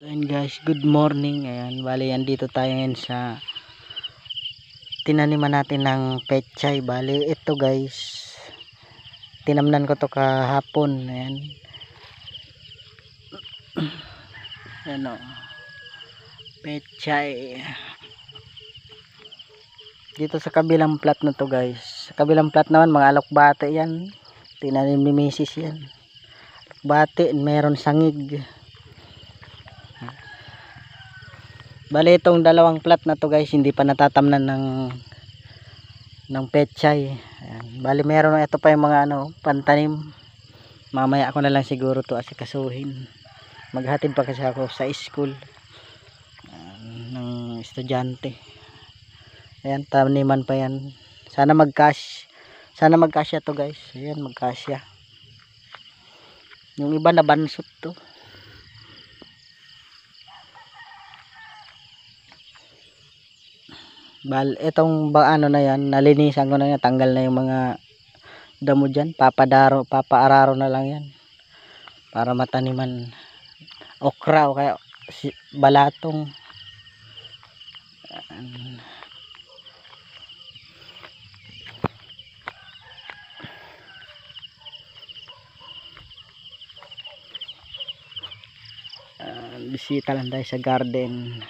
Ayan guys, good morning. Ayan, bali andito tayo ngayon sa tinaniman natin ng pechay. Bali ito guys, tinamnan ko to kahapon. Ayan. Ayan o, pechay. Dito sa kabilang plat na to guys. Sa kabilang plat naman mga alokbate yan. Tinanim ni Mrs. yan. Alokbate, meron sangig. Bali itong dalawang plat na to guys, hindi pa natatamnan ng pechay. Ayan. Bali meron ito pa yung mga pantanim. Mamaya ako na lang siguro to asikasuhin. Maghatid pa kasi ako sa school ng estudyante. Ayan, taniman pa yan. Sana magkasya to guys. Ayan, magkasya. Yung iba na bansot to. Itong na yan, nalinisan ko na yan, tanggal na yung mga damo dyan, papaararo na lang yan para mataniman okra o kaya balatong. Bisita lang tayo sa garden.